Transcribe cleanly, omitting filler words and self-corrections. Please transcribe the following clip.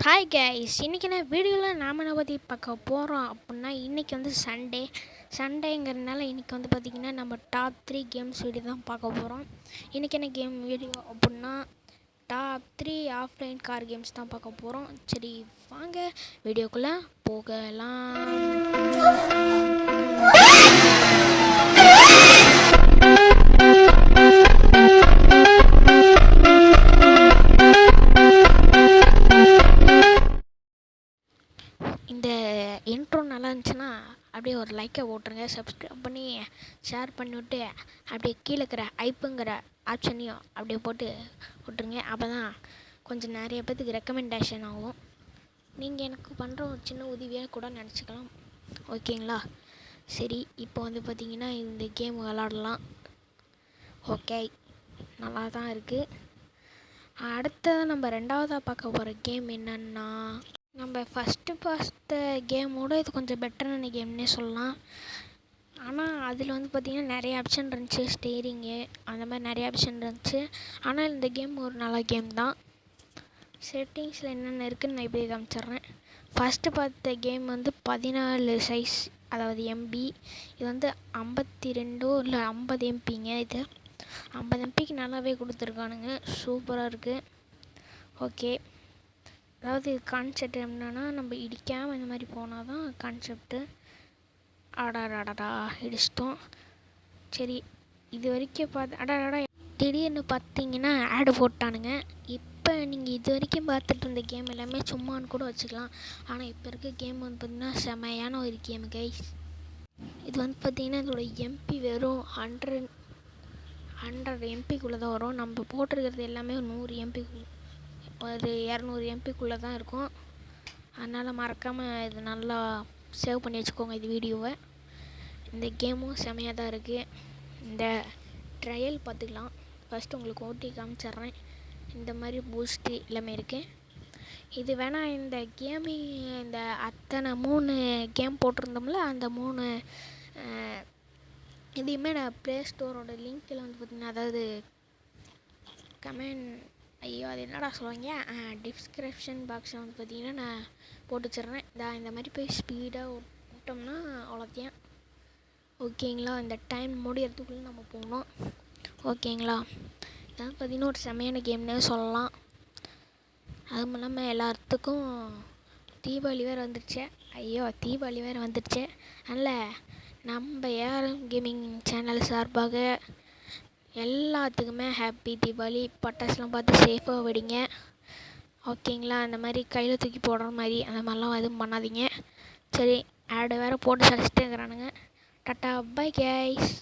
Hi guys, இன்றைக்கி நான் வீடியோவில் நாம் என்ன பற்றி பார்க்க போகிறோம் அப்படின்னா, இன்றைக்கி வந்து சண்டேங்கிறதுனால இன்றைக்கி வந்து பார்த்திங்கன்னா நம்ம டாப் 3 கேம்ஸ் வீடியோ தான் பார்க்க போகிறோம். இன்றைக்கி என்ன கேம் வீடியோ அப்படின்னா டாப் 3 ஆஃப்லைன் கார் கேம்ஸ் தான் பார்க்க போகிறோம். சரி வாங்க வீடியோக்குள்ளே போகலாம். இந்த இன்ட்ரோ நல்லா இருந்துச்சுன்னா அப்படியே ஒரு லைக்கை போட்டுருங்க, சப்ஸ்கிரைப் பண்ணி ஷேர் பண்ணிவிட்டு அப்படியே கீழே இருக்கிற ஐப்புங்கிற ஆப்ஷனையும் அப்படியே போட்டு விட்ருங்க. அப்போ தான் கொஞ்சம் நிறைய பேர்த்துக்கு ரெக்கமெண்டேஷன் ஆகும். நீங்கள் எனக்கு பண்ணுற ஒரு சின்ன உதவியாக கூட நினச்சிக்கலாம், ஓகேங்களா? சரி, இப்போ வந்து பார்த்திங்கன்னா இந்த கேம் விளாடலாம். ஓகே, நல்லா தான் இருக்குது. அடுத்தது நம்ம ரெண்டாவதாக பார்க்க போகிற கேம் என்னன்னா, நம்ம ஃபஸ்ட்டு கேமோட இது கொஞ்சம் பெட்டரான கேம்னே சொல்லலாம். ஆனால் அதில் வந்து பார்த்திங்கன்னா நிறைய ஆப்ஷன் இருந்துச்சு, ஸ்டீரிங்கு அந்த மாதிரி நிறைய ஆப்ஷன் இருந்துச்சு. ஆனால் இந்த கேம் ஒரு நல்ல கேம் தான். செட்டிங்ஸில் என்னென்ன இருக்குதுன்னு நான் இப்படி காமிச்சிட்றேன். ஃபஸ்ட்டு பார்த்த கேம் வந்து 14 சைஸ், அதாவது எம்பி. இது வந்து 52 இல்லை 50 எம்பிங்க. இது 50 எம்பிக்கு நல்லாவே கொடுத்துருக்கானுங்க, சூப்பராக இருக்குது. ஓகே, அதாவது கான்செப்ட் என்னன்னா, நம்ம இடிக்காமல் இந்த மாதிரி போனால் தான் கான்செப்ட்டு. அடாடா இடிச்சிட்டோம். சரி, இது வரைக்கும் அடாடா திடீர்னு பார்த்தீங்கன்னா ஆடு போட்டானுங்க. இப்போ நீங்கள் இது வரைக்கும் பார்த்துட்டு இருந்த கேம் எல்லாமே சும்மான்னு கூட வச்சுக்கலாம். ஆனால் இப்போ இருக்க கேம் வந்து பார்த்திங்கன்னா செமையான ஒரு கேம் கைஸ். இது வந்து பார்த்திங்கன்னா இதோட எம்பி வெறும் 100 எம்பிக்குள்ளே தான் வரும். நம்ம போட்டிருக்கிறது எல்லாமே 100 எம்பி, ஒரு 200 எம்பிக்குள்ளே தான் இருக்கும். அதனால் மறக்காமல் இது நல்லா சேவ் பண்ணி வச்சுக்கோங்க இது வீடியோவை. இந்த கேமும் செமையாக தான் இருக்குது. இந்த ட்ரையல் பார்த்துக்கலாம். ஃபஸ்ட்டு உங்களுக்கு ஓட்டி காமிச்சிட்றேன். இந்த மாதிரி பூஸ்ட்டு எல்லாமே இருக்குது. இது வேணால் இந்த கேமிங் இந்த அத்தனை 3 கேம் போட்டிருந்தோம்ல, அந்த 3 இதையுமே நான் ப்ளே ஸ்டோரோட லிங்க்கில் வந்து பார்த்திங்கன்னா, அதாவது ஐயோ அது என்னடா சொல்லுவாங்க, டிஸ்கிரிப்ஷன் பாக்ஸில் வந்து பார்த்திங்கன்னா நான் போட்டு வச்சிட்றேன். இந்த மாதிரி போய் ஸ்பீடாக விட்டோம்னா அவ்வளோத்தையும், ஓகேங்களா? இந்த டைம் முடியறதுக்குள்ளே நம்ம போகணும், ஓகேங்களா? இதான் பார்த்திங்கன்னா ஒரு செமையான கேம்னே சொல்லலாம். அதுவும் இல்லாமல் எல்லாத்துக்கும் தீபாவளி வேறு வந்துடுச்சு. தீபாவளி வேறு வந்துடுச்சு. அதனால் நம்ம ஏஆர்எம் கேமிங் சேனல் சார்பாக எல்லாத்துக்குமே ஹாப்பி தீபாவளி. பட்டாசுலாம் பார்த்து சேஃபாக வெடிங்க, ஓகேங்களா? அந்த மாதிரி கையில் தூக்கி போடுற மாதிரி அந்த மாதிரிலாம் எதுவும் பண்ணாதீங்க. சரி, ஆடு வேறு போட்டு சளிச்சிட்டே இருக்கிறானுங்க. Tata bye guys.